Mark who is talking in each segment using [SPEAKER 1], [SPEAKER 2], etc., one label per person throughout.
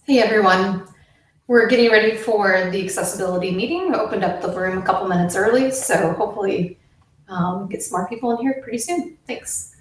[SPEAKER 1] Hey everyone, we're getting ready for the accessibility meeting. I opened up the room a couple minutes early, so hopefully get some more people in here pretty soon. Thanks.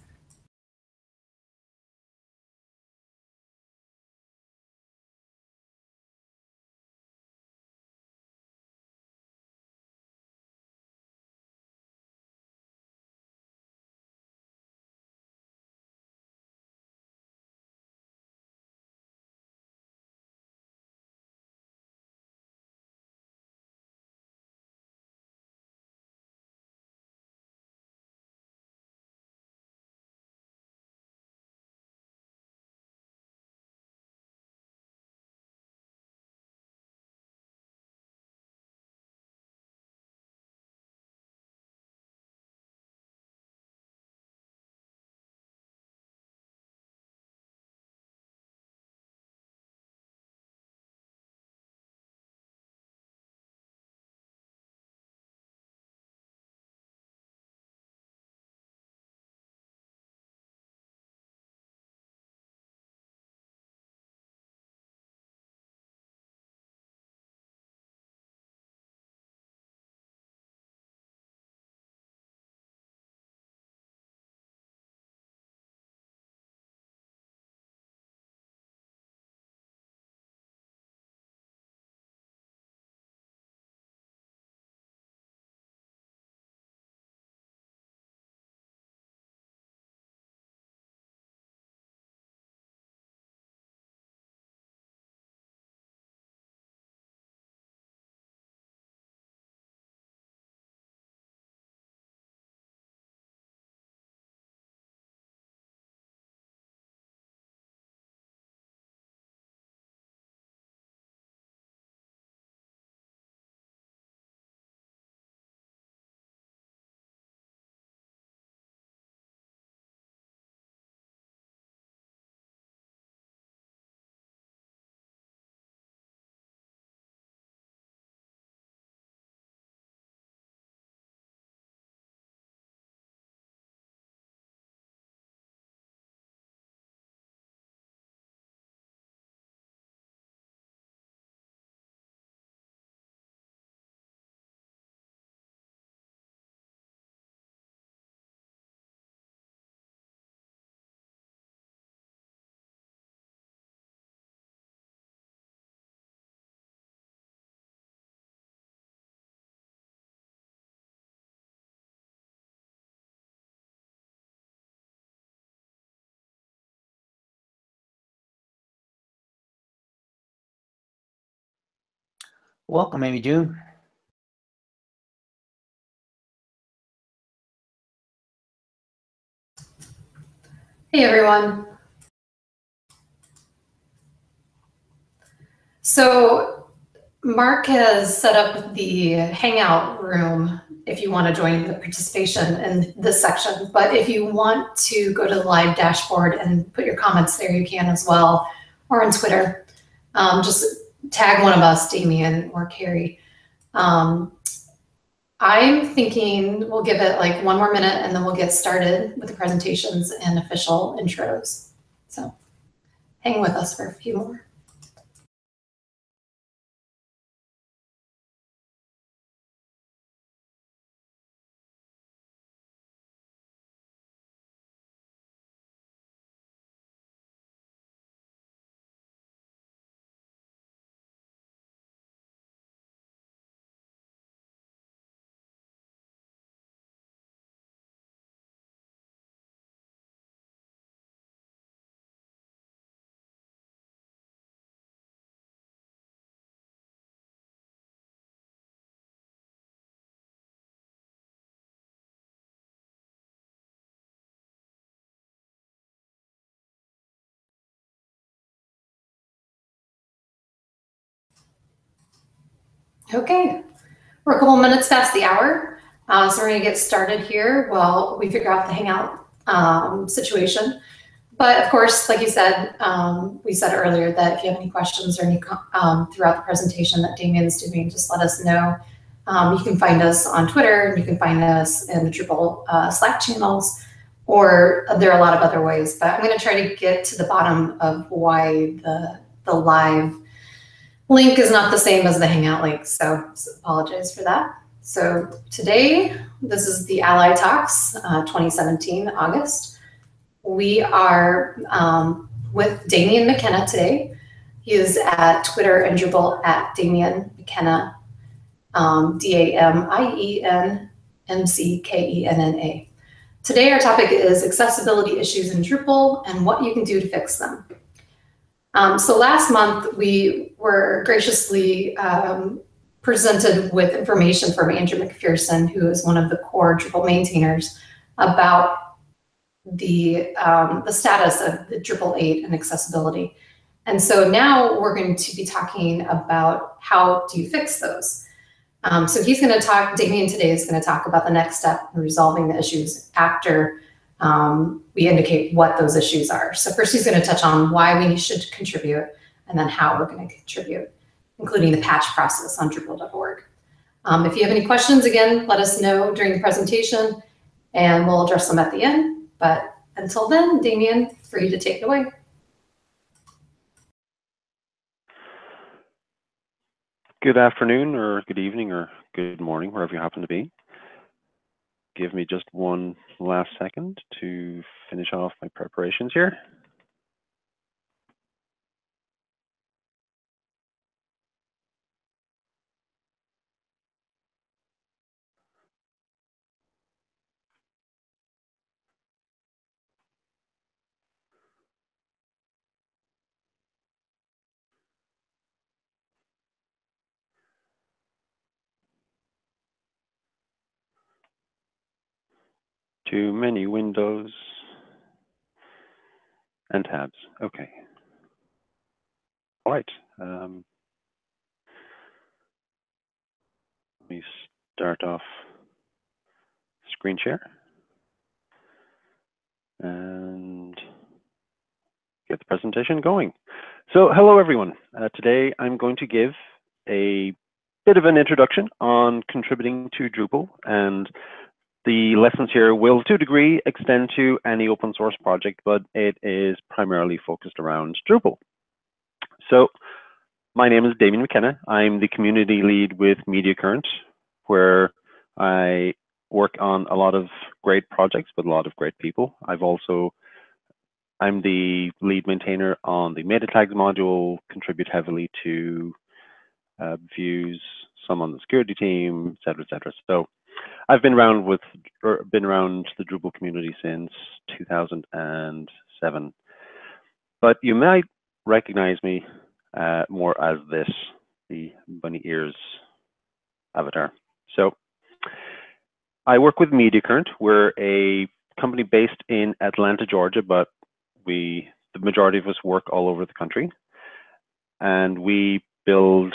[SPEAKER 2] Welcome, Amy June.
[SPEAKER 1] Hey everyone. So Mark has set up the Hangout room if you want to join the participation in this section, but if you want to go to the live dashboard and put your comments there, you can as well, or on Twitter. Just tag one of us, Damien or Carrie. I'm thinking we'll give it like one more minute and then we'll get started with the presentations and official intros. So hang with us for a few more. Okay, we're a couple minutes past the hour, so we're gonna get started here while we figure out the Hangout situation. But of course, like you said, we said earlier that if you have any questions or any throughout the presentation that Damien's doing, just let us know. You can find us on Twitter, and you can find us in the Drupal Slack channels, or there are a lot of other ways, but I'm gonna try to get to the bottom of why the the live link is not the same as the Hangout link, so apologize for that. So today, this is the A11yTalks 2017, August. We are with Damien McKenna today. He is at Twitter and Drupal at Damien McKenna, DAMIENMCKENNA. Today, our topic is accessibility issues in Drupal and what you can do to fix them. So last month, we were graciously presented with information from Andrew McPherson, who is one of the core Drupal maintainers, about the status of the Drupal 8 and accessibility. And so now we're going to be talking about how do you fix those. So he's going to talk, Damien today is going to talk about the next step in resolving the issues after we indicate what those issues are. So first he's going to touch on why we should contribute and then how we're going to contribute, including the patch process on Drupal.org. If you have any questions, again, let us know during the presentation and we'll address them at the end. But until then, Damien, free to take it away.
[SPEAKER 3] Good afternoon or good evening or good morning, wherever you happen to be. Give me just one last second to finish off my preparations here. Too many windows and tabs. Okay. All right. Let me start off screen share and get the presentation going. So hello, everyone. Today I'm going to give a bit of an introduction on contributing to Drupal, and the lessons here will, to a degree, extend to any open source project, but it is primarily focused around Drupal. So my name is Damien McKenna. I'm the community lead with MediaCurrent, where I work on a lot of great projects with a lot of great people. I'm the lead maintainer on the meta tags module, contribute heavily to views, some on the security team, et cetera, et cetera. So I've been around the Drupal community since 2007, but you might recognize me more as this, the bunny ears avatar. So I work with MediaCurrent. We're a company based in Atlanta, Georgia, but the majority of us work all over the country, and we build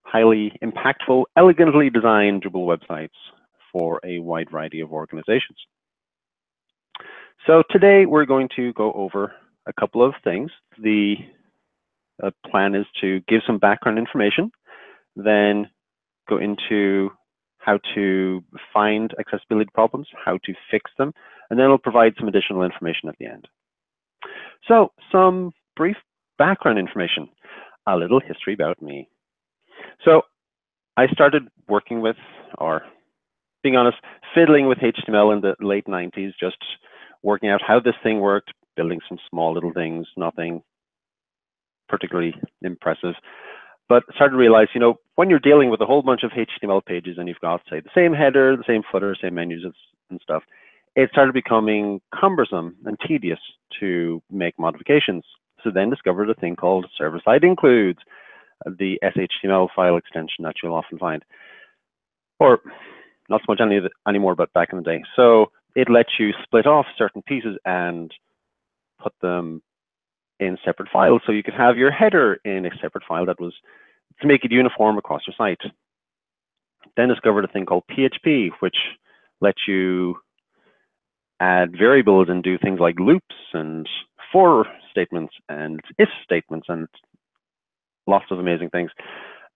[SPEAKER 3] highly impactful, elegantly designed Drupal websites for a wide variety of organizations. So today we're going to go over a couple of things. The plan is to give some background information, then go into how to find accessibility problems, how to fix them, and then I'll provide some additional information at the end. So some brief background information, a little history about me. So I started working with, or being honest, fiddling with HTML in the late 90s, just working out how this thing worked, building some small little things, nothing particularly impressive. But started to realize, you know, when you're dealing with a whole bunch of HTML pages and you've got, say, the same header, the same footer, same menus and stuff, it started becoming cumbersome and tedious to make modifications. So then discovered a thing called server-side includes, the SHTML file extension that you'll often find, or not so much anymore, but back in the day. So it lets you split off certain pieces and put them in separate files. So you could have your header in a separate file that was to make it uniform across your site. Then discovered a thing called PHP, which lets you add variables and do things like loops and for statements and if statements and lots of amazing things.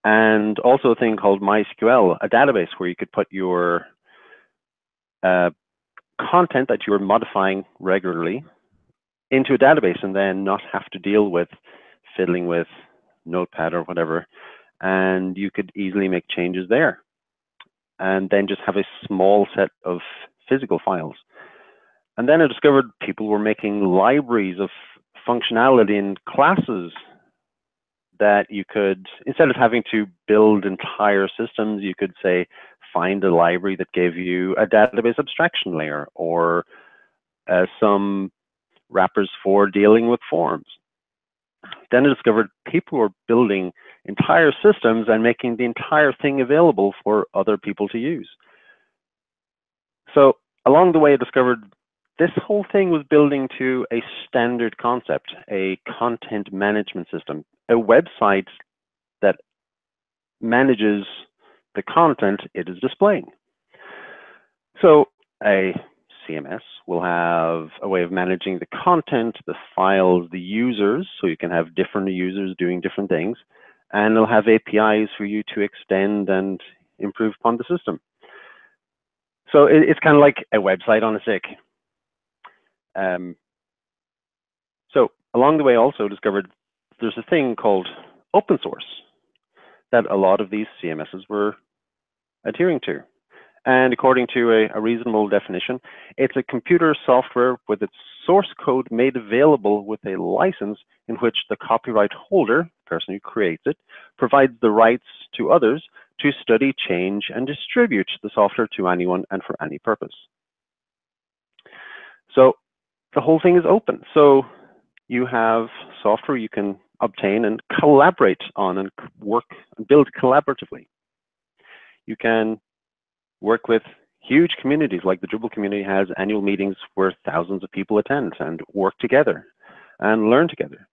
[SPEAKER 3] And also a thing called MySQL, a database where you could put your content that you're modifying regularly into a database and then not have to deal with fiddling with Notepad or whatever, and you could easily make changes there. And then just have a small set of physical files. And then I discovered people were making libraries of functionality in classes that you could, instead of having to build entire systems, you could say, find a library that gave you a database abstraction layer or some wrappers for dealing with forms. Then I discovered people were building entire systems and making the entire thing available for other people to use. So along the way, I discovered this whole thing was building to a standard concept, a content management system, a website that manages the content it is displaying. So a CMS will have a way of managing the content, the files, the users, so you can have different users doing different things, and it'll have APIs for you to extend and improve upon the system. So it's kind of like a website on a stick. So along the way, I also discovered there's a thing called open source that a lot of these CMSs were adhering to. And according to a reasonable definition, it's a computer software with its source code made available with a license in which the copyright holder, the person who creates it, provides the rights to others to study, change, and distribute the software to anyone and for any purpose. So the whole thing is open. So you have software you can obtain and collaborate on and work and build collaboratively. You can work with huge communities, like the Drupal community has annual meetings where thousands of people attend and work together and learn together.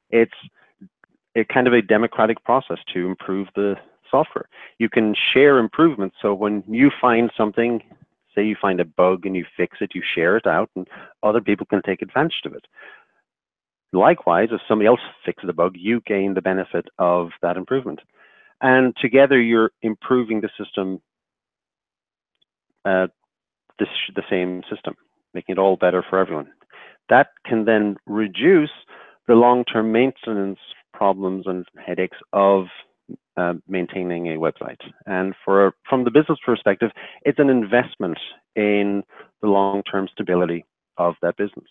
[SPEAKER 3] It's a kind of a democratic process to improve the software. You can share improvements. So when you find something, say you find a bug and you fix it, you share it out and other people can take advantage of it. Likewise, if somebody else fixes a bug, you gain the benefit of that improvement. And together you're improving the system, the same system, making it all better for everyone. That can then reduce the long-term maintenance problems and headaches of maintaining a website. And from the business perspective, it's an investment in the long-term stability of that business.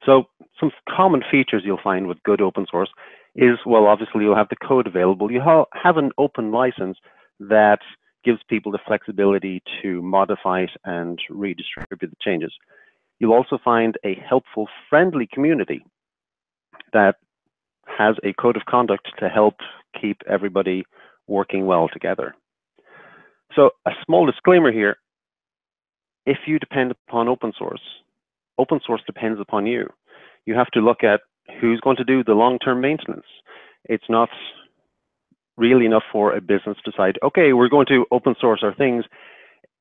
[SPEAKER 3] So some common features you'll find with good open source is, well, obviously you'll have the code available. You have an open license that gives people the flexibility to modify it and redistribute the changes. You'll also find a helpful, friendly community that has a code of conduct to help keep everybody working well together. So a small disclaimer here, if you depend upon open source depends upon you. You have to look at who's going to do the long-term maintenance. It's not really enough for a business to decide, okay, we're going to open source our things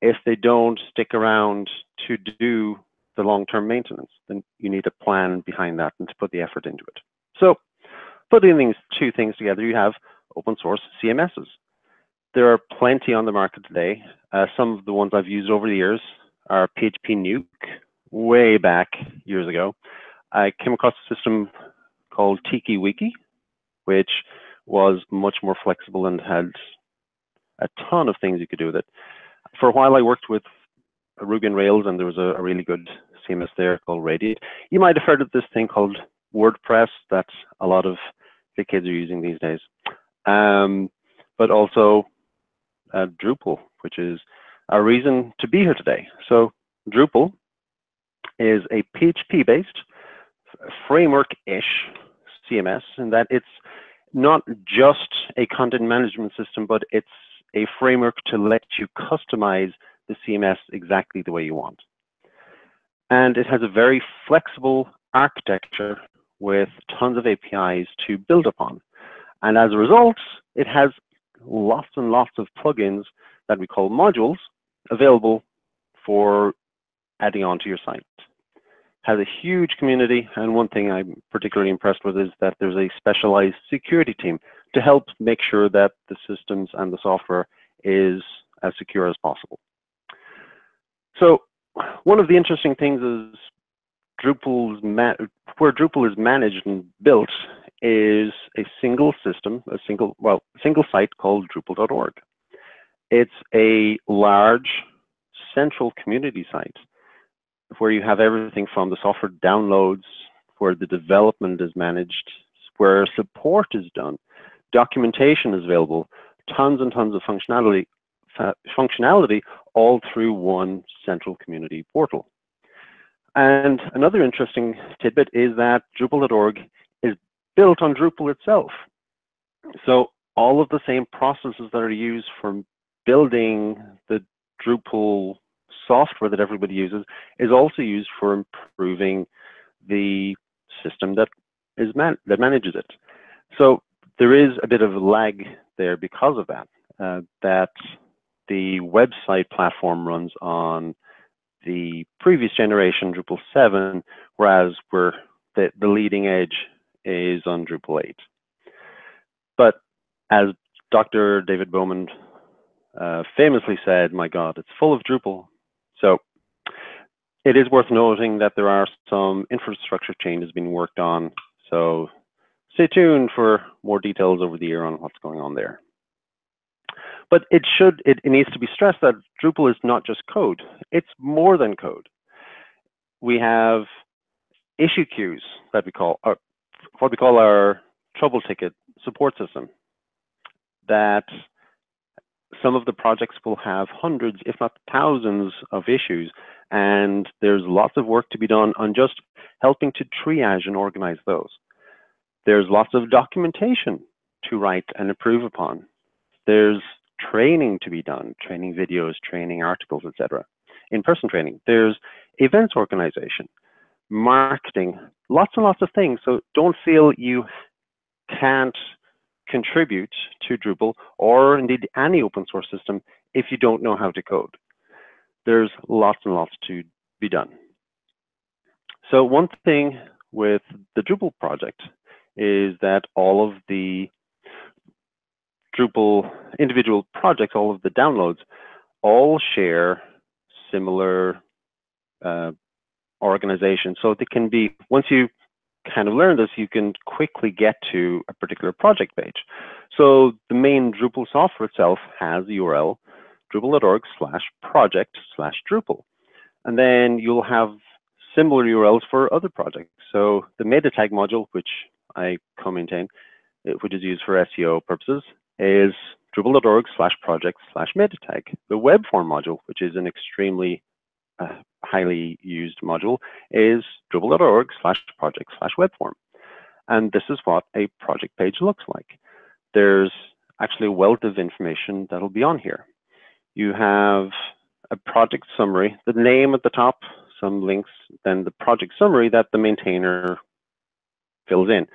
[SPEAKER 3] if they don't stick around to do the long-term maintenance. Then you need a plan behind that and to put the effort into it. So putting these two things together, you have open source CMSs. There are plenty on the market today. Some of the ones I've used over the years are PHP Nuke, way back years ago. I came across a system called TikiWiki, which was much more flexible and had a ton of things you could do with it. For a while, I worked with Ruby on Rails, and there was a really good CMS there called Radiate. You might have heard of this thing called WordPress that a lot of the kids are using these days. But also Drupal, which is our reason to be here today. So Drupal is a PHP-based framework-ish CMS in that it's not just a content management system, but it's a framework to let you customize the CMS exactly the way you want. And it has a very flexible architecture with tons of APIs to build upon. And as a result, it has lots and lots of plugins that we call modules available for adding on to your site. Has a huge community, and one thing I'm particularly impressed with is that there's a specialized security team to help make sure that the systems and the software is as secure as possible. So one of the interesting things is where Drupal is managed and built is a single system, a single site called Drupal.org. It's a large central community site where you have everything from the software downloads, where the development is managed, where support is done, documentation is available, tons and tons of functionality all through one central community portal. And another interesting tidbit is that Drupal.org is built on Drupal itself. So all of the same processes that are used for building the Drupal software that everybody uses is also used for improving the system that manages it. So there is a bit of a lag there because of that, that the website platform runs on the previous generation, Drupal 7, whereas the leading edge is on Drupal 8. But as Dr. David Bowman famously said, my God, it's full of Drupal. So it is worth noting that there are some infrastructure changes being worked on. So stay tuned for more details over the year on what's going on there. But it needs to be stressed that Drupal is not just code. It's more than code. We have issue queues that we call, what we call our trouble ticket support system, that some of the projects will have hundreds, if not thousands of issues, and there's lots of work to be done on just helping to triage and organize those. There's lots of documentation to write and improve upon. There's training to be done, training videos, training articles, etc. In-person training. There's events organization, marketing, lots and lots of things. So don't feel you can't contribute to Drupal or indeed any open source system if you don't know how to code. There's lots and lots to be done. So one thing with the Drupal project is that all of the Drupal individual projects, all of the downloads, all share similar organization. So they can be, once you kind of learn this, you can quickly get to a particular project page. So the main Drupal software itself has the URL drupal.org/project/Drupal. And then you'll have similar URLs for other projects. So the meta tag module, which I co-maintain, which is used for SEO purposes, is drupal.org/project/metatag. The web form module, which is an extremely highly used module, is drupal.org/project/webform. And this is what a project page looks like. There's actually a wealth of information that'll be on here. You have a project summary, the name at the top, some links, then the project summary that the maintainer fills in,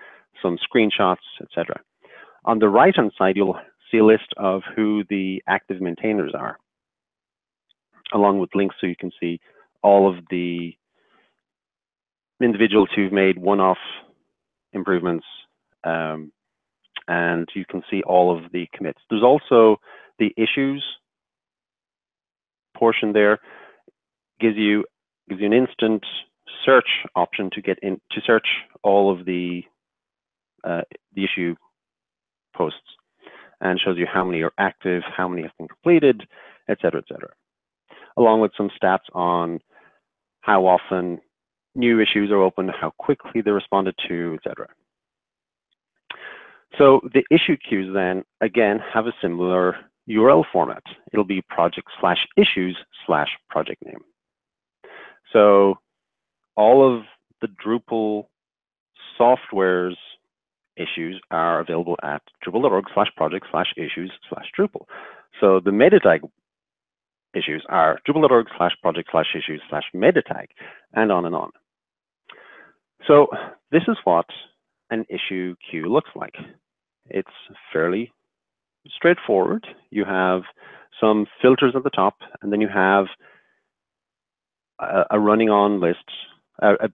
[SPEAKER 3] some screenshots, etc. On the right-hand side, you'll see a list of who the active maintainers are, along with links so you can see all of the individuals who've made one-off improvements, and you can see all of the commits. There's also the issues portion there, gives you an instant search option to get in to search all of the issue posts, and shows you how many are active, how many have been completed, etc., etc., along with some stats on how often new issues are opened, how quickly they're responded to, etc. So the issue queues then, again, have a similar URL format. It'll be project/issues/project name. So all of the Drupal software's issues are available at drupal.org/project/issues/Drupal. So the meta tag issues are drupal.org/project/issues/meta tag, and on and on. So this is what an issue queue looks like. It's fairly straightforward. You have some filters at the top, and then you have a running on list, a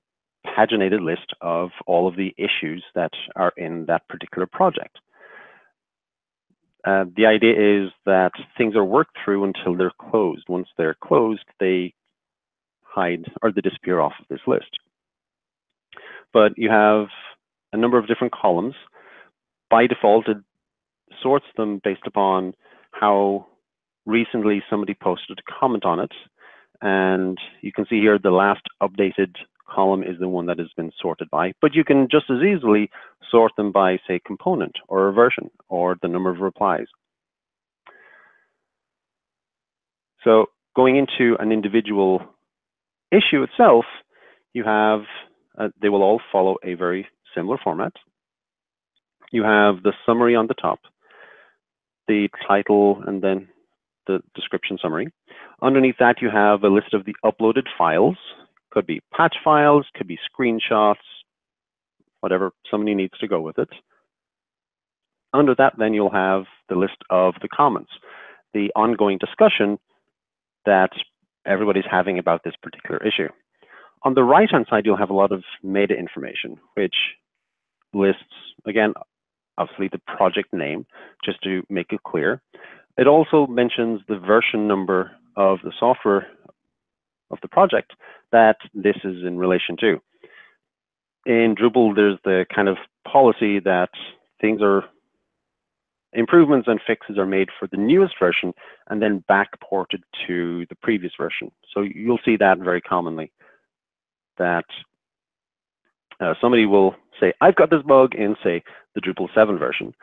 [SPEAKER 3] paginated list of all of the issues that are in that particular project. The idea is that things are worked through until they're closed. Once they're closed, they hide or they disappear off of this list. But you have a number of different columns. By default, it sorts them based upon how recently somebody posted a comment on it. And you can see here the last updated column is the one that has been sorted by, but you can just as easily sort them by, say, component or a version or the number of replies. So going into an individual issue itself, you have, they will all follow a very similar format. You have the summary on the top, the title, and then the description summary. Underneath that, you have a list of the uploaded files. Could be patch files, could be screenshots, whatever somebody needs to go with it. Under that, then you'll have the list of the comments, the ongoing discussion that everybody's having about this particular issue. On the right-hand side, you'll have a lot of meta information, which lists, again, obviously the project name, just to make it clear. It also mentions the version number of the software of the project that this is in relation to. In Drupal, there's the kind of policy that improvements and fixes are made for the newest version and then backported to the previous version. So you'll see that very commonly, that somebody will say, I've got this bug in, say, the Drupal 7 version.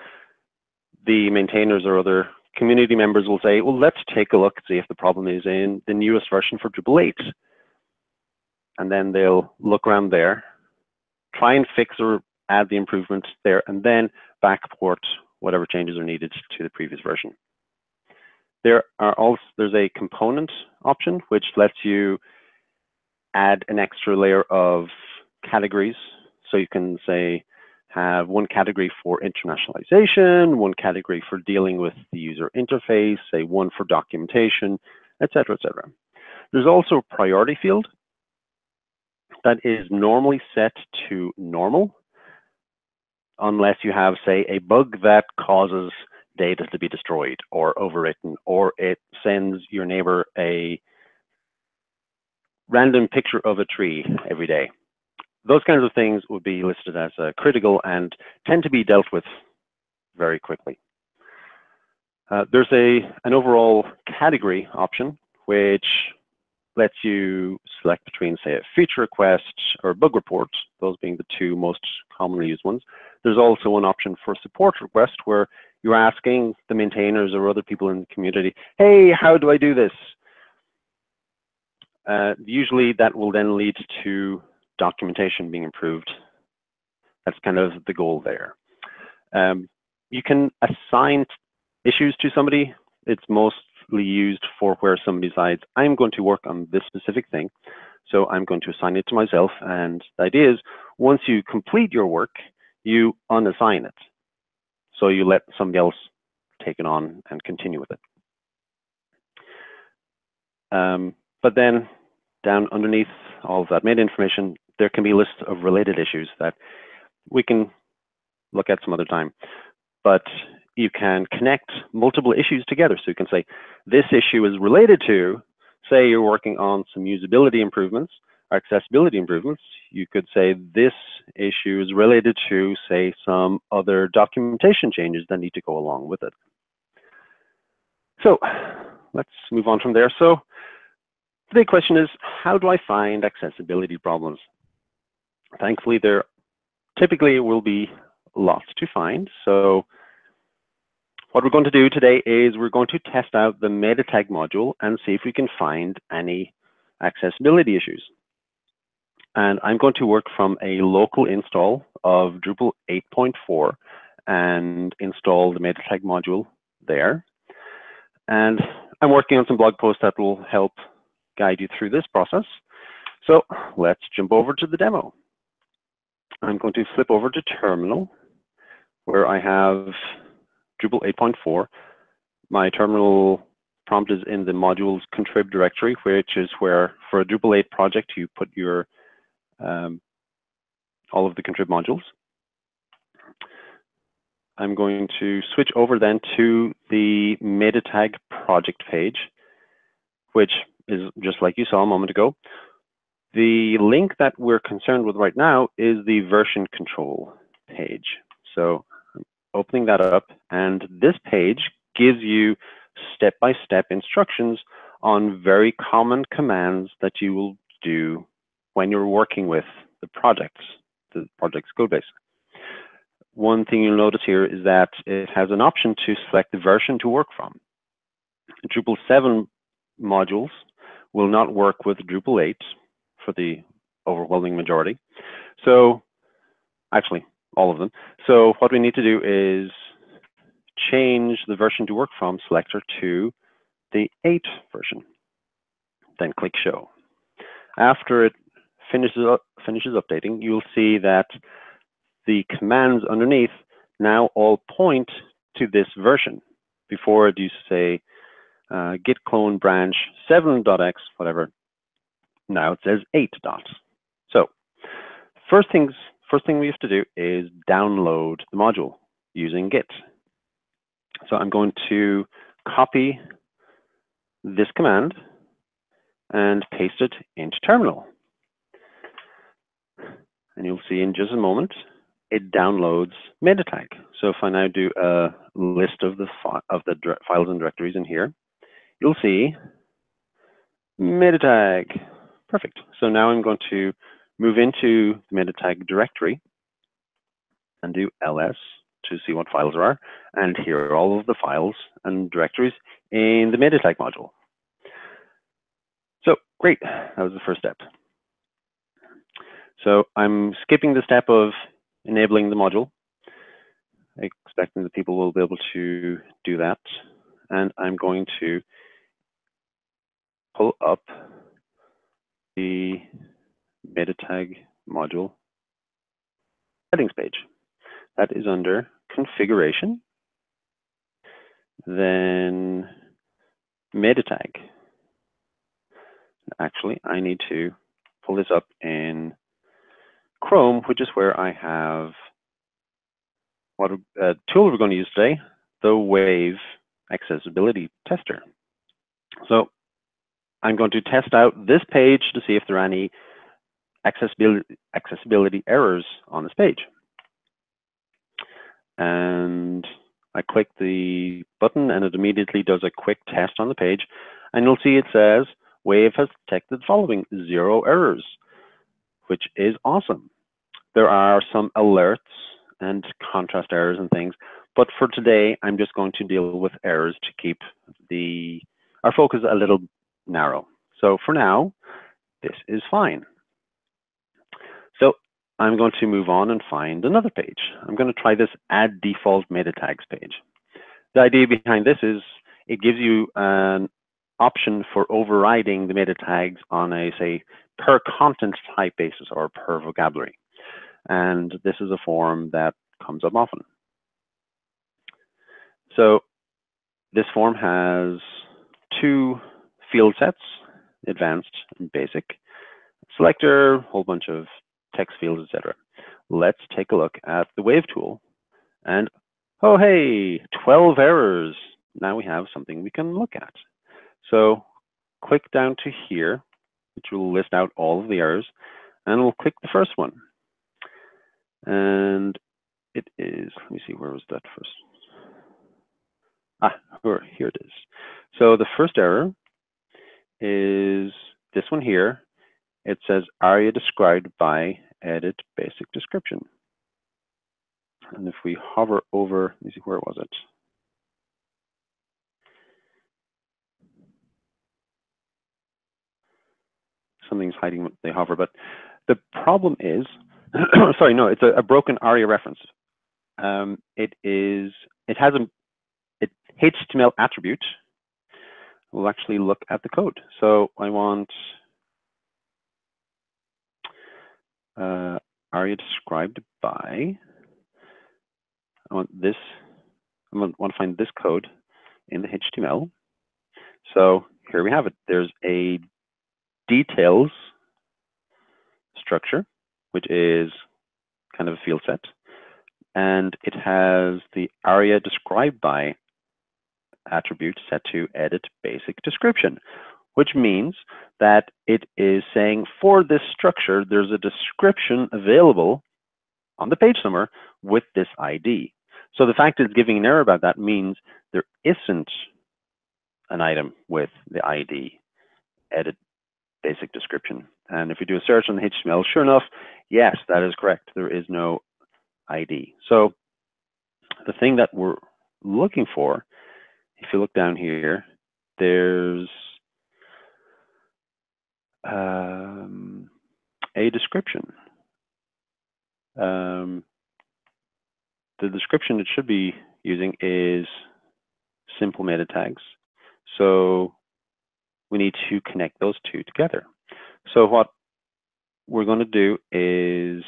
[SPEAKER 3] The maintainers or other community members will say, well, let's take a look and see if the problem is in the newest version for Drupal 8. And then they'll look around there, try and fix or add the improvements there, and then backport whatever changes are needed to the previous version. There's a component option, which lets you add an extra layer of categories. So you can say, have one category for internationalization, one category for dealing with the user interface, say one for documentation, etc., etc. There's also a priority field that is normally set to normal, unless you have, say, a bug that causes data to be destroyed or overwritten, or it sends your neighbor a random picture of a tree every day. Those kinds of things would be listed as critical and tend to be dealt with very quickly. There's an overall category option, which lets you select between, say, a feature request or bug report, those being the two most commonly used ones. There's also an option for support request where you're asking the maintainers or other people in the community, hey, how do I do this? Usually that will then lead to documentation being improved. That's kind of the goal there. You can assign issues to somebody. It's mostly used for where somebody decides, I'm going to work on this specific thing, so I'm going to assign it to myself. And the idea is, once you complete your work, you unassign it. So you let somebody else take it on and continue with it. But then down underneath all of that meta information, there can be lists of related issues that we can look at some other time. But you can connect multiple issues together. So you can say, this issue is related to, say you're working on some usability improvements or accessibility improvements. You could say this issue is related to, say, some other documentation changes that need to go along with it. So let's move on from there. So the big question is, how do I find accessibility problems? Thankfully, there typically will be lots to find. So what we're going to do today is we're going to test out the meta tag module and see if we can find any accessibility issues. And I'm going to work from a local install of Drupal 8.4 and install the meta tag module there. And I'm working on some blog posts that will help guide you through this process. So let's jump over to the demo. I'm going to flip over to Terminal, where I have Drupal 8.4. My terminal prompt is in the modules contrib directory, which is where, for a Drupal 8 project, you put your all of the contrib modules. I'm going to switch over then to the meta tag project page, which is just like you saw a moment ago. The link that we're concerned with right now is the version control. page. So I'm opening that up, and this page gives you step-by-step instructions on very common commands that you will do when you're working with the project's code base. One thing you'll notice here is that it has an option to select the version to work from. Drupal 7 modules will not work with Drupal 8 for the overwhelming majority. So actually, all of them. So what we need to do is change the version to work from selector to the 8 version. Then click Show. After it finishes updating, you'll see that the commands underneath now all point to this version. Before it used to say git clone branch 7.x, whatever. Now it says 8. So first thing we have to do is download the module using Git. So I'm going to copy this command and paste it into terminal. And you'll see in just a moment, it downloads meta tag. So if I now do a list of the files and directories in here, you'll see meta tag. Perfect. So now I'm going to move into the meta tag directory and do ls to see what files there are. And here are all of the files and directories in the meta tag module. So great, that was the first step. So I'm skipping the step of enabling the module, expecting that people will be able to do that. And I'm going to pull up the meta tag module settings page. That is under configuration, then meta tag. Actually, I need to pull this up in Chrome, which is where I have what tool we're going to use today, the Wave Accessibility Tester. So I'm going to test out this page to see if there are any accessibility errors on this page. And I click the button and it immediately does a quick test on the page. And you'll see it says, Wave has detected the following 0 errors, which is awesome. There are some alerts and contrast errors and things, but for today, I'm just going to deal with errors to keep our focus a little narrow. So for now, this is fine. So I'm going to move on and find another page. I'm going to try this add default meta tags page. The idea behind this is it gives you an option for overriding the meta tags on a, say, per content type basis or per vocabulary. And this is a form that comes up often. So this form has 2 field sets, advanced and basic, selector, whole bunch of text fields, etc. Let's take a look at the Wave tool. And oh, hey, 12 errors. Now we have something we can look at. So click down to here, which will list out all of the errors, and we'll click the first one. And it is, let me see, where was that first? Here it is. So the first error is this one here. It says aria described by edit basic description. And if we hover over, let me see, where was it? Something's hiding when they hover, but the problem is, sorry, no, it's a broken aria reference. It has an HTML attribute. We'll actually look at the code. So I want aria described by. I want to find this code in the HTML. So here we have it. There's a details structure, which is kind of a field set, and it has the aria described by attribute set to edit basic description, which means that it is saying for this structure, there's a description available on the page somewhere with this ID. So the fact it's giving an error about that means there isn't an item with the ID, edit basic description. And if you do a search on the HTML, sure enough, yes, that is correct. There is no ID. So the thing that we're looking for, if you look down here, there's a description. The description it should be using is simple meta tags. So we need to connect those two together. So what we're going to do is,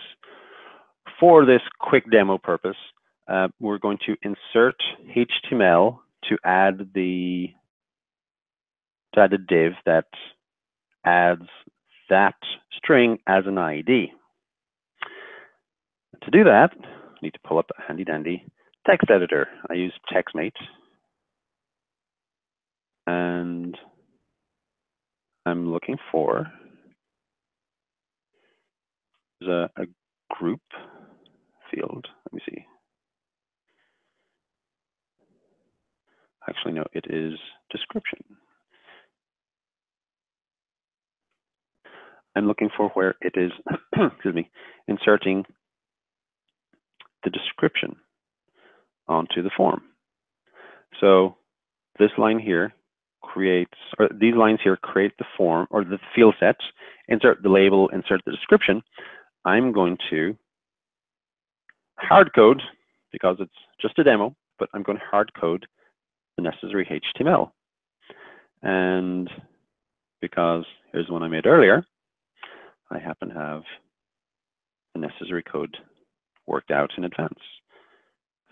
[SPEAKER 3] for this quick demo purpose, we're going to insert HTML to add the div that adds that string as an ID. To do that, I need to pull up a handy dandy text editor. I use TextMate, and I'm looking for a group field. Let me see. Actually, no, it is description. I'm looking for where it is, excuse me, inserting the description onto the form. So this line here creates, or these lines here create the form or the field sets, insert the label, insert the description. I'm going to hard code, because it's just a demo, but I'm going to hard code the necessary HTML. And because here's the one I made earlier, I happen to have the necessary code worked out in advance.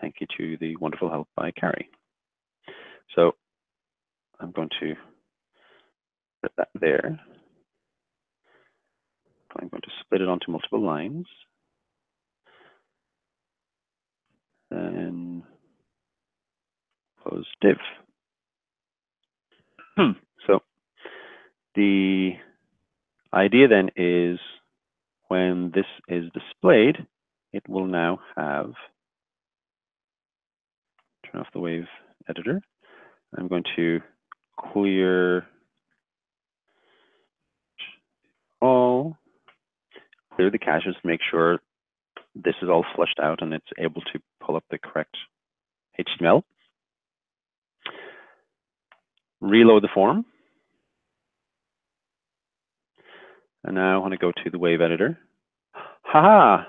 [SPEAKER 3] Thank you to the wonderful help by Carrie. So I'm going to put that there. I'm going to split it onto multiple lines. And close div. So the idea then is, when this is displayed, it will now have, turn off the wave editor. I'm going to clear clear the caches to make sure this is all flushed out and it's able to pull up the correct HTML. Reload the form. And now I want to go to the wave editor. Haha!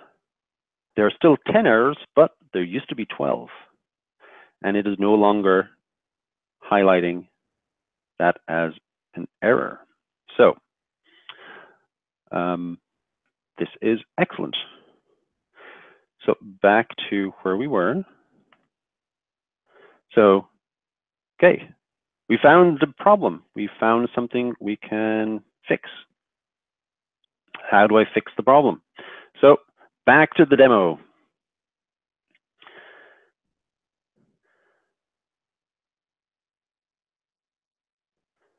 [SPEAKER 3] There are still 10 errors, but there used to be 12. And it is no longer highlighting that as an error. So this is excellent. So back to where we were. So, okay, we found the problem. We found something we can fix. How do I fix the problem? So back to the demo.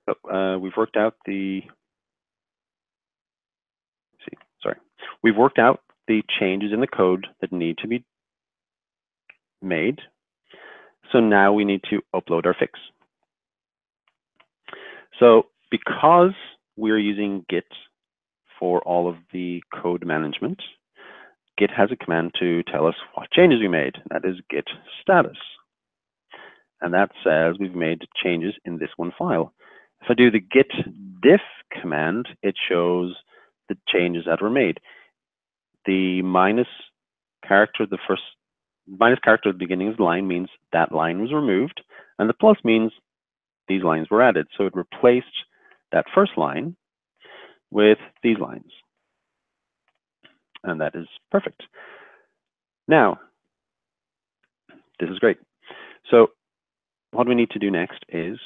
[SPEAKER 3] So, we've worked out the, we've worked out the changes in the code that need to be made. So now we need to upload our fix. So because we're using Git for all of the code management, Git has a command to tell us what changes we made. That is git status. And that says we've made changes in this one file. If I do the git diff command, it shows the changes that were made. The minus character, the first minus character at the beginning of the line means that line was removed, and the plus means these lines were added. So it replaced that first line with these lines. And that is perfect. Now, this is great. So what we need to do next is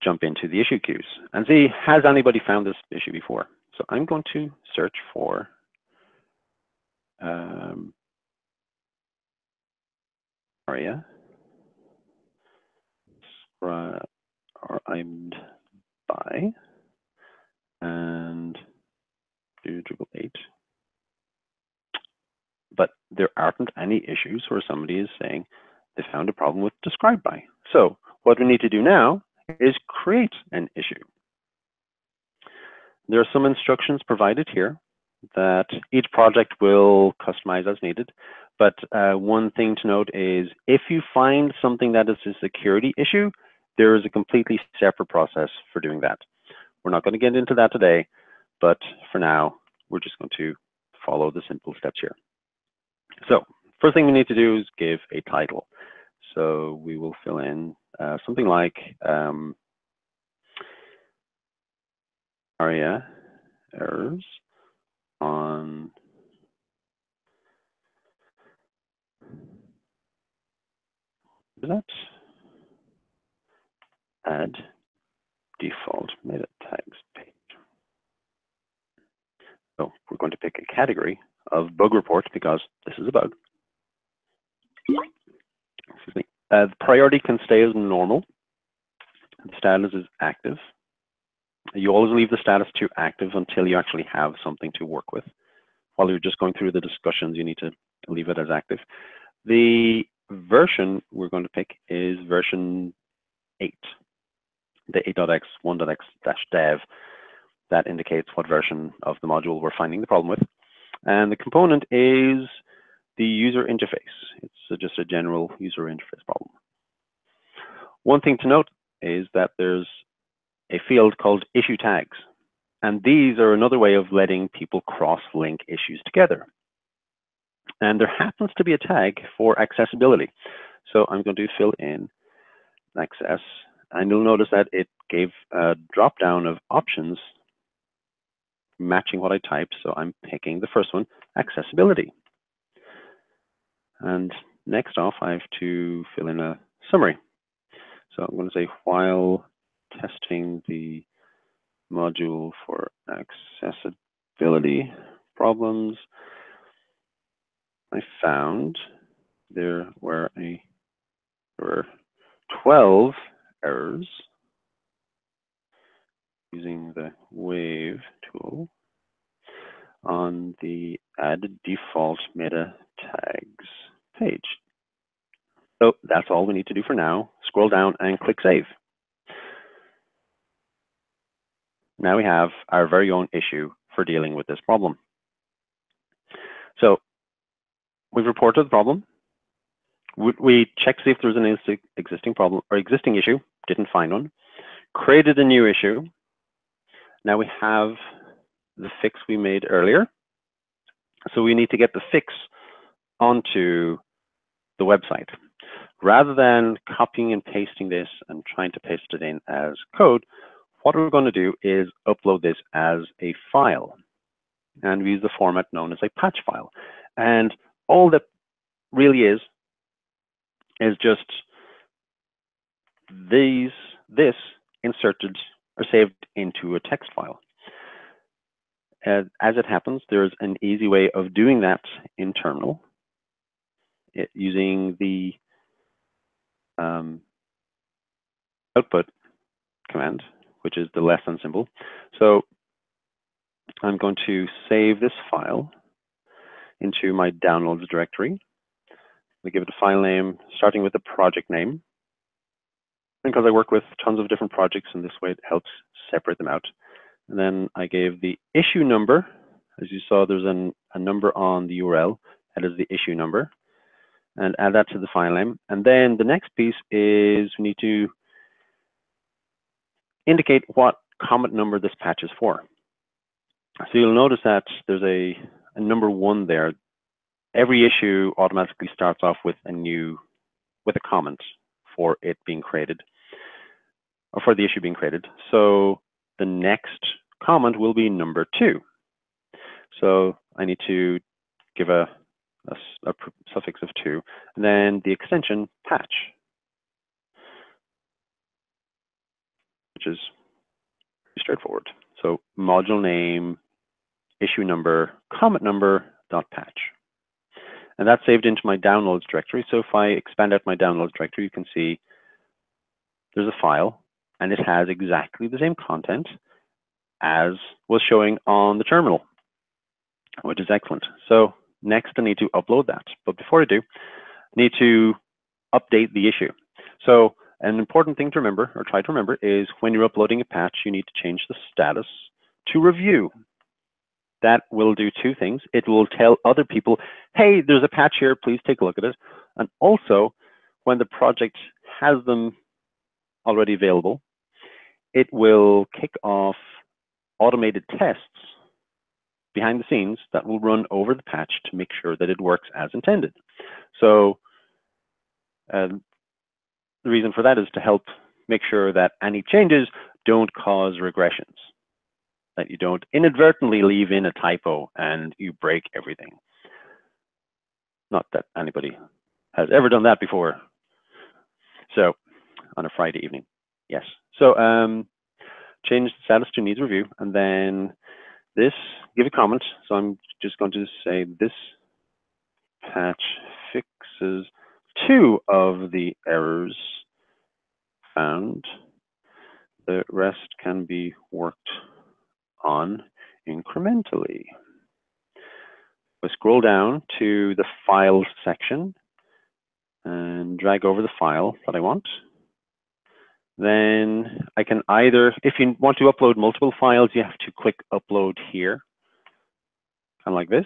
[SPEAKER 3] jump into the issue queues and see, has anybody found this issue before? So I'm going to search for aria, or I'm by, and do Drupal 8 but there aren't any issues where somebody is saying they found a problem with described by. So what we need to do now is create an issue. There are some instructions provided here that each project will customize as needed. But one thing to note is if you find something that is a security issue, there is a completely separate process for doing that. We're not going to get into that today, but for now, we're just going to follow the simple steps here. So first thing we need to do is give a title. So we will fill in something like ARIA errors on that add default meta tags page. So we're going to pick a category of bug report because this is a bug. Excuse me. The priority can stay as normal. The status is active. You always leave the status to active until you actually have something to work with. While you're just going through the discussions, you need to leave it as active. The version we're going to pick is version 8, the 8.x 1.x-dev. That indicates what version of the module we're finding the problem with. And the component is the user interface. It's just a general user interface problem. One thing to note is that there's a field called issue tags. And these are another way of letting people cross-link issues together. And there happens to be a tag for accessibility. So I'm going to fill in access. And you'll notice that it gave a drop-down of options matching what I typed. So I'm picking the first one, accessibility. And next off, I have to fill in a summary. So I'm going to say, while testing the module for accessibility problems, I found there were 12 errors using the wave tool on the add default meta tags page. So that's all we need to do for now. Scroll down and click save. Now we have our very own issue for dealing with this problem. So we've reported the problem. We checked to see if there's an existing problem or existing issue, didn't find one. Created a new issue. Now we have the fix we made earlier. So we need to get the fix onto the website. Rather than copying and pasting this and trying to paste it in as code, what we're going to do is upload this as a file. And we use the format known as a patch file. And all that really is just this inserted or saved into a text file. As it happens, there's an easy way of doing that in terminal using the output command, which is the less than symbol. So I'm going to save this file into my downloads directory. We give it a file name, starting with the project name. Because I work with tons of different projects, and this way it helps separate them out. And then I gave the issue number. As you saw, there's a number on the URL. That is the issue number. And add that to the file name. And then the next piece is we need to indicate what comment number this patch is for. So you'll notice that there's a number 1 there. Every issue automatically starts off with a comment for it being created, or for the issue being created. So the next comment will be number 2. So I need to give a suffix of 2, and then the extension patch, which is straightforward. So module name, issue number, comment number, dot patch. And that's saved into my downloads directory. So if I expand out my downloads directory, you can see there's a file, and it has exactly the same content as was showing on the terminal, which is excellent. So next I need to upload that. But before I do, I need to update the issue. So an important thing to remember, or try to remember, is when you're uploading a patch, you need to change the status to review. That will do two things. It will tell other people, hey, there's a patch here, please take a look at it. And also, when the project has them already available, it will kick off automated tests behind the scenes that will run over the patch to make sure that it works as intended. So the reason for that is to help make sure that any changes don't cause regressions, that you don't inadvertently leave in a typo and you break everything. Not that anybody has ever done that before. So on a Friday evening, yes. So change the status to needs review, and then this, give a comment. So I'm just going to say this patch fixes 2 of the errors found. The rest can be worked on incrementally. We'll scroll down to the files section and drag over the file that I want. Then I can either, if you want to upload multiple files, you have to click upload here, kind of like this,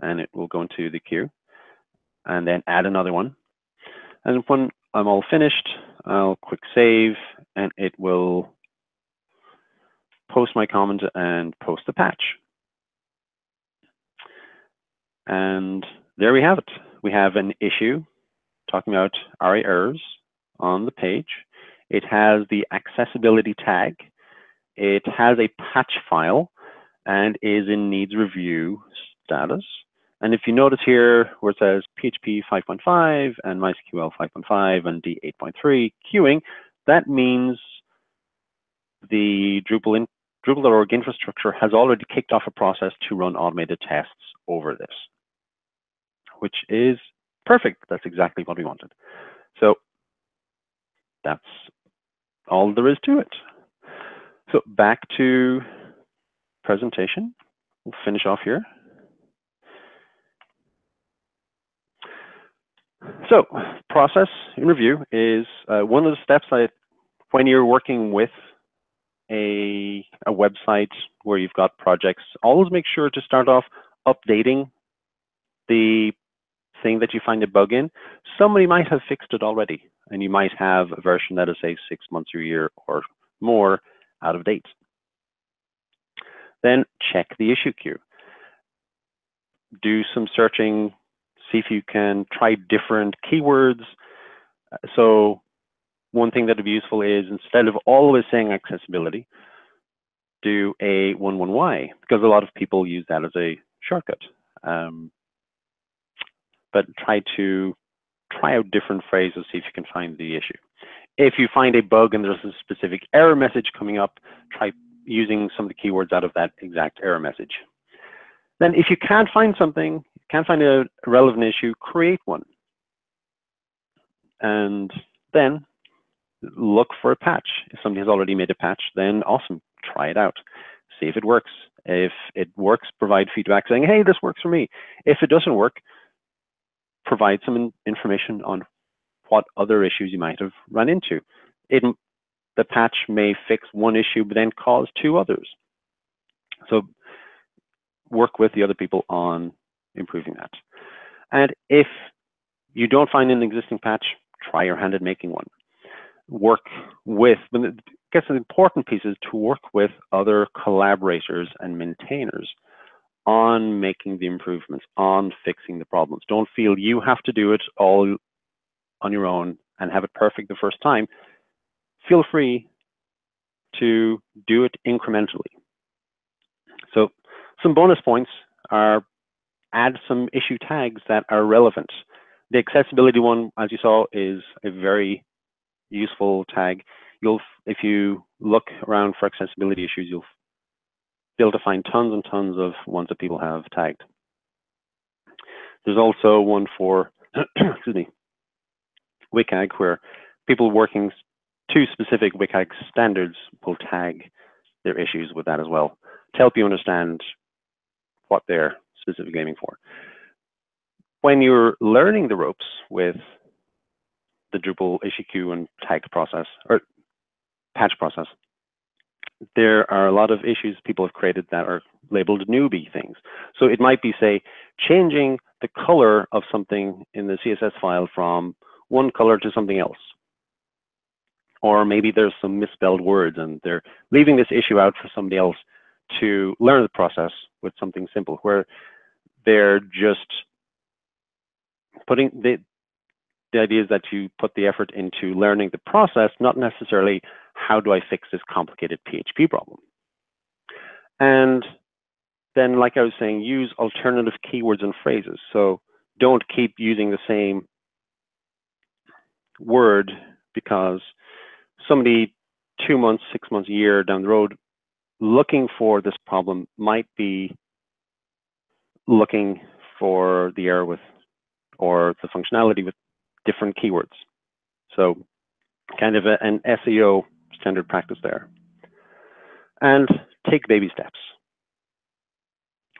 [SPEAKER 3] and it will go into the queue, and then add another one. And when I'm all finished, I'll click save, and it will post my comment and post the patch. And there we have it. We have an issue talking about RA errors on the page. It has the accessibility tag. It has a patch file and is in needs review status. And if you notice here where it says PHP 5.5 and MySQL 5.5 and D8.3 queuing, that means the Drupal.org infrastructure has already kicked off a process to run automated tests over this, which is perfect. That's exactly what we wanted. So that's all there is to it. So back to presentation. We'll finish off here. So process in review is one of the steps that when you're working with a website where you've got projects, always make sure to start off updating the thing that you find a bug in. Somebody might have fixed it already, and you might have a version that is, say, 6 months or a year or more out of date. Then check the issue queue. Do some searching, see if you can try different keywords. So one thing that would be useful is, instead of always saying accessibility, do A11y, because a lot of people use that as a shortcut. But try out different phrases, see if you can find the issue. If you find a bug and there's a specific error message coming up, try using some of the keywords out of that exact error message. Then if you can't find something, can't find a relevant issue, create one. And then look for a patch. If somebody has already made a patch, then awesome, try it out. See if it works. If it works, provide feedback saying, hey, this works for me. If it doesn't work, provide some information on what other issues you might have run into. The patch may fix one issue, but then cause 2 others. So work with the other people on improving that. And if you don't find an existing patch, try your hand at making one. Work with, I guess an important piece is to work with other collaborators and maintainers on making the improvements, on fixing the problems. Don't feel you have to do it all on your own and have it perfect the first time. Feel free to do it incrementally. So some bonus points are add some issue tags that are relevant. The accessibility one, as you saw, is a very useful tag. If you look around for accessibility issues, you'll be able to find tons and tons of ones that people have tagged. There's also one for, excuse me, WCAG, where people working to specific WCAG standards will tag their issues with that as well, to help you understand what their specifically aiming for. When you're learning the ropes with the Drupal issue queue and tagged process or patch process, there are a lot of issues people have created that are labeled newbie things. So it might be, say, changing the color of something in the CSS file from one color to something else. Or maybe there's some misspelled words and they're leaving this issue out for somebody else to learn the process with something simple, where they're just putting the idea is that you put the effort into learning the process, not necessarily how do I fix this complicated PHP problem. And then, like I was saying, use alternative keywords and phrases. So don't keep using the same word, because somebody 2 months, 6 months, a year down the road looking for this problem might be looking for the error with or the functionality with different keywords. So kind of an SEO standard practice there. And take baby steps.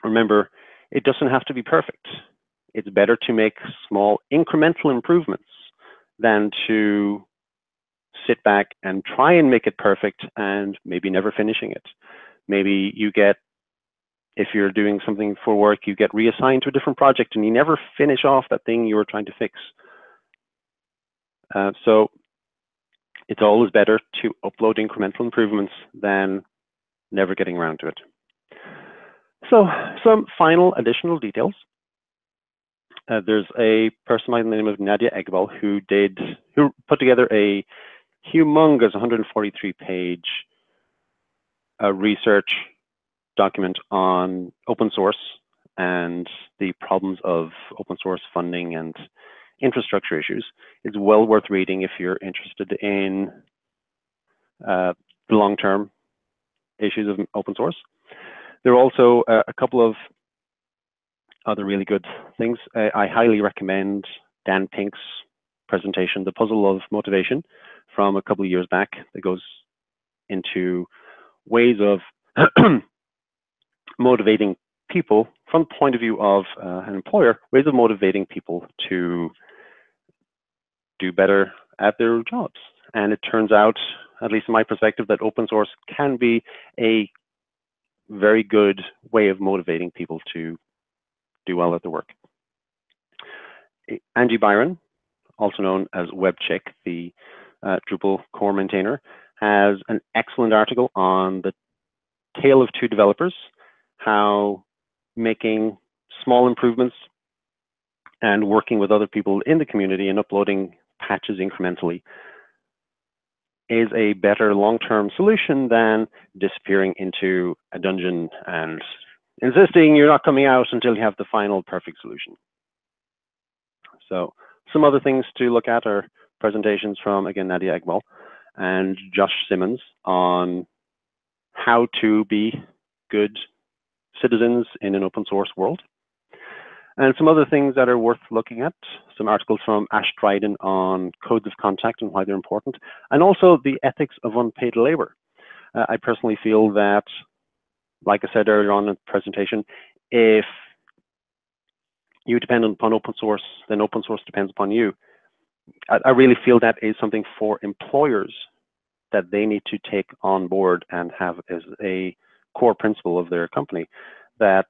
[SPEAKER 3] Remember, it doesn't have to be perfect. It's better to make small incremental improvements than to sit back and try and make it perfect and maybe never finishing it. Maybe you get, if you're doing something for work, you get reassigned to a different project and you never finish off that thing you were trying to fix. So it's always better to upload incremental improvements than never getting around to it. So some final additional details. There's a person by the name of Nadia Egbal who put together a humongous 143-page research document on open source and the problems of open source funding and infrastructure issues. It's well worth reading if you're interested in the long-term issues of open source. There are also a couple of other really good things. I highly recommend Dan Pink's presentation, The Puzzle of Motivation, from a couple of years back, that goes into ways of motivating people from the point of view of an employer, ways of motivating people to do better at their jobs. And it turns out, at least in my perspective, that open source can be a very good way of motivating people to do well at their work. Angie Byron, also known as WebChick, the Drupal core maintainer, has an excellent article on the tale of two developers, how making small improvements and working with other people in the community and uploading patches incrementally is a better long-term solution than disappearing into a dungeon and insisting you're not coming out until you have the final perfect solution. So some other things to look at are presentations from, again, Nadia Egbal and Josh Simmons on how to be good citizens in an open source world. And some other things that are worth looking at, some articles from Ash Dryden on codes of contact and why they're important, and also the ethics of unpaid labor. I personally feel that, like I said earlier on in the presentation, if you depend upon open source, then open source depends upon you. I really feel that is something for employers that they need to take on board and have as a core principle of their company, that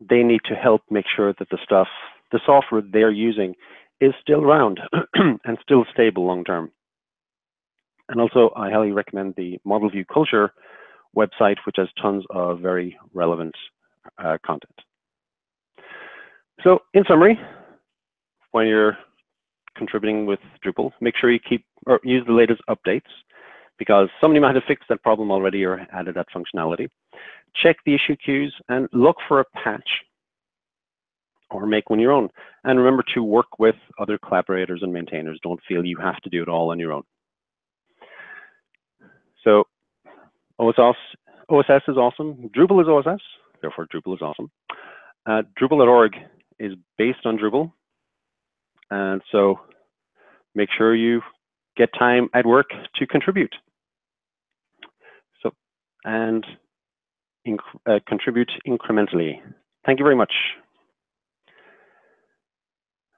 [SPEAKER 3] they need to help make sure that the software they're using is still around and still stable long term. And also, I highly recommend the Model View Culture website, which has tons of very relevant content. So in summary, when you're contributing with Drupal, make sure you use the latest updates, because somebody might have fixed that problem already or added that functionality. Check the issue queues and look for a patch or make one your own. And remember to work with other collaborators and maintainers. Don't feel you have to do it all on your own. So OSS is awesome. Drupal is OSS, therefore Drupal is awesome. Drupal.org is based on Drupal. And so make sure you get time at work to contribute. So, and contribute incrementally. Thank you very much.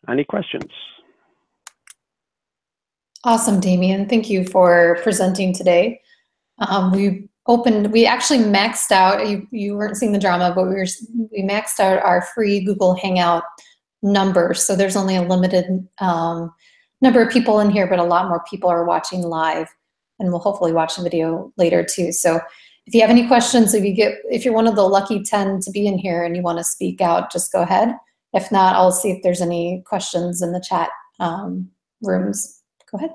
[SPEAKER 3] Any questions?
[SPEAKER 1] Awesome, Damien. Thank you for presenting today. We actually maxed out, you weren't seeing the drama, but we maxed out our free Google Hangout numbers. So there's only a limited number of people in here, but a lot more people are watching live, and we'll hopefully watch the video later too. So if you have any questions, if you're one of the lucky 10 to be in here and you want to speak out, just go ahead. If not, I'll see if there's any questions in the chat rooms. Go ahead.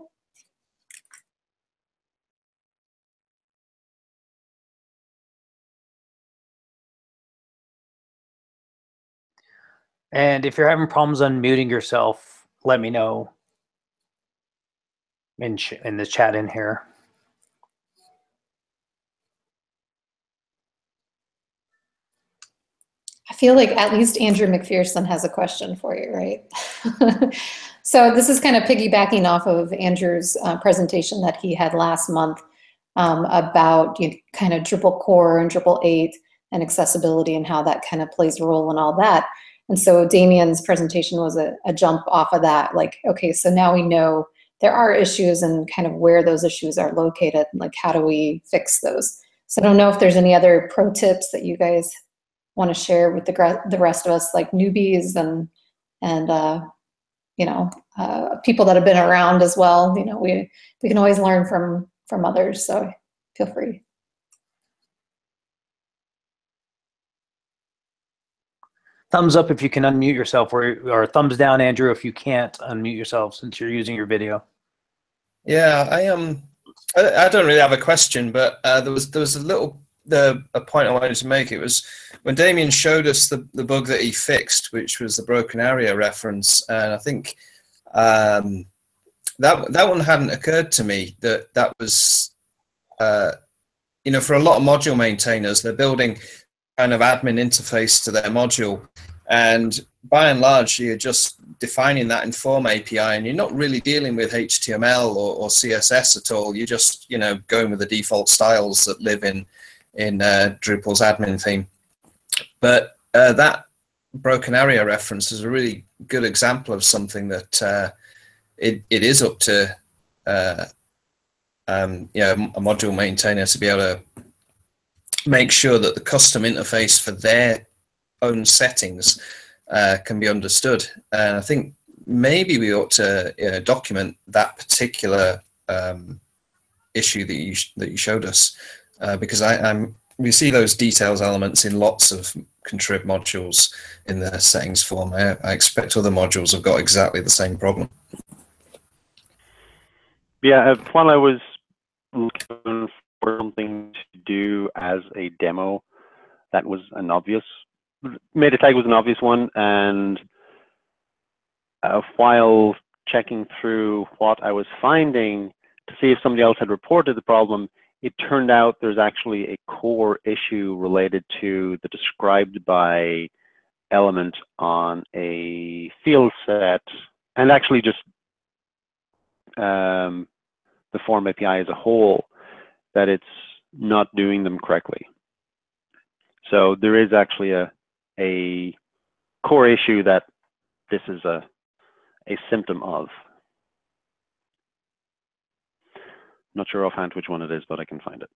[SPEAKER 2] And if you're having problems unmuting yourself, let me know in the chat in here.
[SPEAKER 1] I feel like at least Andrew McPherson has a question for you, right? So this is kind of piggybacking off of Andrew's presentation that he had last month about kind of Drupal core and Drupal 8 and accessibility and how that kind of plays a role in all that. And so Damien's presentation was a jump off of that. Like, okay, so now we know there are issues and kind of where those issues are located. Like, how do we fix those? So I don't know if there's any other pro tips that you guys want to share with the rest of us, like newbies and people that have been around as well. We can always learn from others. So feel free.
[SPEAKER 2] Thumbs up if you can unmute yourself, or thumbs down, Andrew, if you can't unmute yourself since you're using your video.
[SPEAKER 4] Yeah, I don't really have a question, but there was a point I wanted to make. It was when Damien showed us the bug that he fixed, which was the broken area reference, and I think that one hadn't occurred to me. That was for a lot of module maintainers, they're building kind of admin interface to their module, and by and large you're just defining that in form API, and you're not really dealing with HTML or CSS at all. You're just going with the default styles that live in Drupal's admin theme. But that broken area reference is a really good example of something that it is up to a module maintainer to be able to make sure that the custom interface for their own settings can be understood. And I think maybe we ought to document that particular issue that you showed us, because we see those details elements in lots of contrib modules in the settings form. I expect other modules have got exactly the same problem.
[SPEAKER 3] Yeah, while I was looking for something to do as a demo, that was an obvious, meta tag was an obvious one, and while checking through what I was finding to see if somebody else had reported the problem, it turned out there's actually a core issue related to the described by element on a field set, and actually just the form API as a whole, that it's not doing them correctly. So there is actually a core issue that this is a symptom of. Not sure offhand which one it is, but I can find it.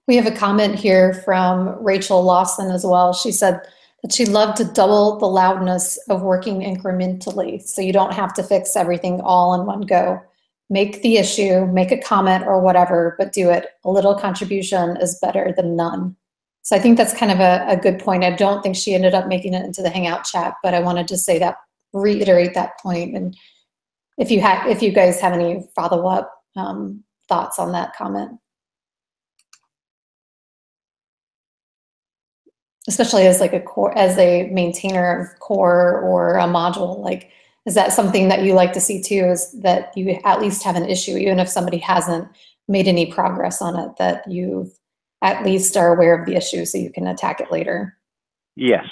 [SPEAKER 1] We have a comment here from Rachel Lawson as well. She said that she'd love to double the loudness of working incrementally, so you don't have to fix everything all in one go. Make the issue, make a comment or whatever, but do it. A little contribution is better than none. So I think that's kind of a good point. I don't think she ended up making it into the Hangout chat, but I wanted to say that, reiterate that point. And if you guys have any follow-up thoughts on that comment. Especially as like as a maintainer of core or a module, like, is that something that you like to see too, is that you at least have an issue, even if somebody hasn't made any progress on it, that you at least are aware of the issue so you can attack it later?
[SPEAKER 3] Yes,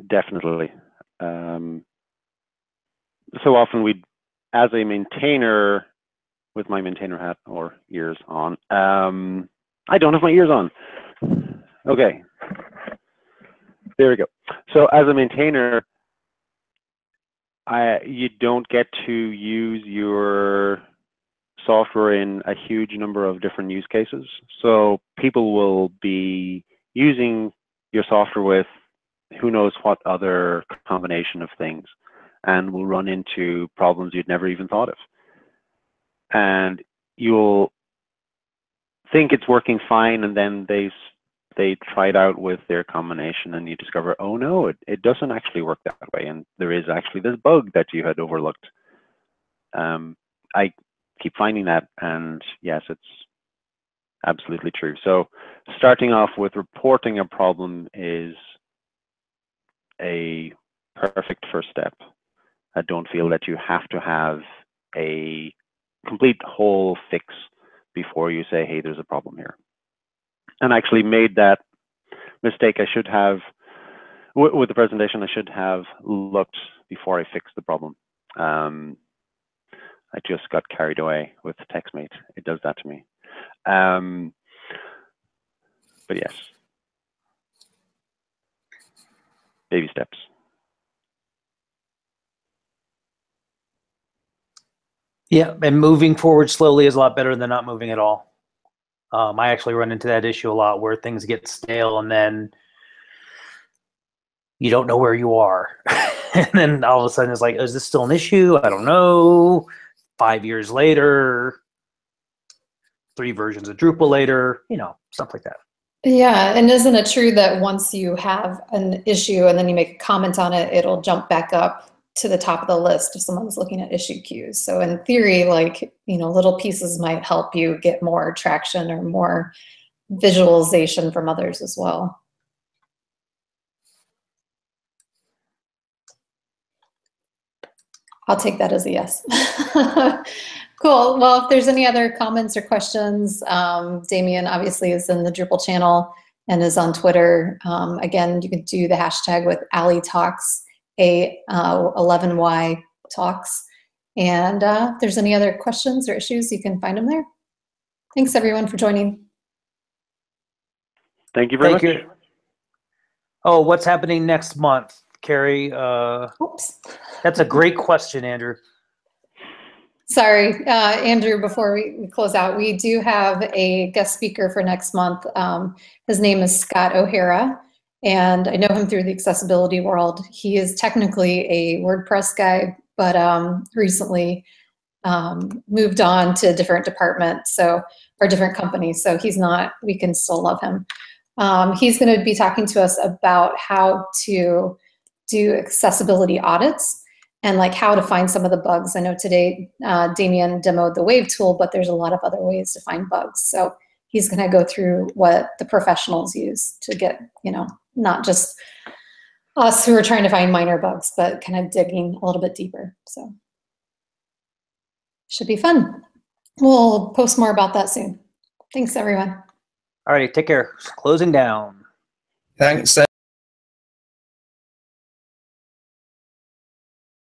[SPEAKER 3] definitely. So often as a maintainer, with my maintainer hat or ears on. I don't have my ears on. Okay. There we go. So as a maintainer, you don't get to use your software in a huge number of different use cases. So people will be using your software with who knows what other combination of things, and will run into problems you'd never even thought of. And you'll think it's working fine, and then they try it out with their combination, and you discover, oh no, it doesn't actually work that way, and there is actually this bug that you had overlooked. I keep finding that, and yes, it's absolutely true. So starting off with reporting a problem is a perfect first step. I don't feel that you have to have a complete whole fix before you say, hey, there's a problem here. And I actually made that mistake. I should have, with the presentation, I should have looked before I fixed the problem. I just got carried away with TextMate. It does that to me. But yes, baby steps.
[SPEAKER 2] Yeah, and moving forward slowly is a lot better than not moving at all. I actually run into that issue a lot where things get stale and then you don't know where you are. And then all of a sudden it's like, is this still an issue? I don't know. 5 years later, 3 versions of Drupal later, you know, stuff like that.
[SPEAKER 1] Yeah, and isn't it true that once you have an issue and then you make a comment on it, it'll jump back up to the top of the list if someone's looking at issue queues. So in theory, like, you know, little pieces might help you get more traction or more visualization from others as well. I'll take that as a yes. Cool. Well, if there's any other comments or questions, Damien obviously is in the Drupal channel and is on Twitter. Again, you can do the hashtag with A11yTalks, A11yTalks. And if there's any other questions or issues, you can find them there. Thanks everyone for joining.
[SPEAKER 3] Thank you very much.
[SPEAKER 2] You. Oh, what's happening next month, Carrie?
[SPEAKER 1] Oops.
[SPEAKER 2] That's a great question, Andrew.
[SPEAKER 1] Sorry, Andrew, before we close out, we do have a guest speaker for next month. His name is Scott O'Hara, and I know him through the accessibility world. He is technically a WordPress guy, but recently moved on to a different department, or different company, so he's not, we can still love him. He's going to be talking to us about how to do accessibility audits and like how to find some of the bugs. I know today Damien demoed the Wave tool, but there's a lot of other ways to find bugs. So he's going to go through what the professionals use to get, you know, not just us who are trying to find minor bugs, but kind of digging a little bit deeper. So should be fun. We'll post more about that soon. Thanks, everyone.
[SPEAKER 2] All right, take care. Closing down.
[SPEAKER 4] Thanks.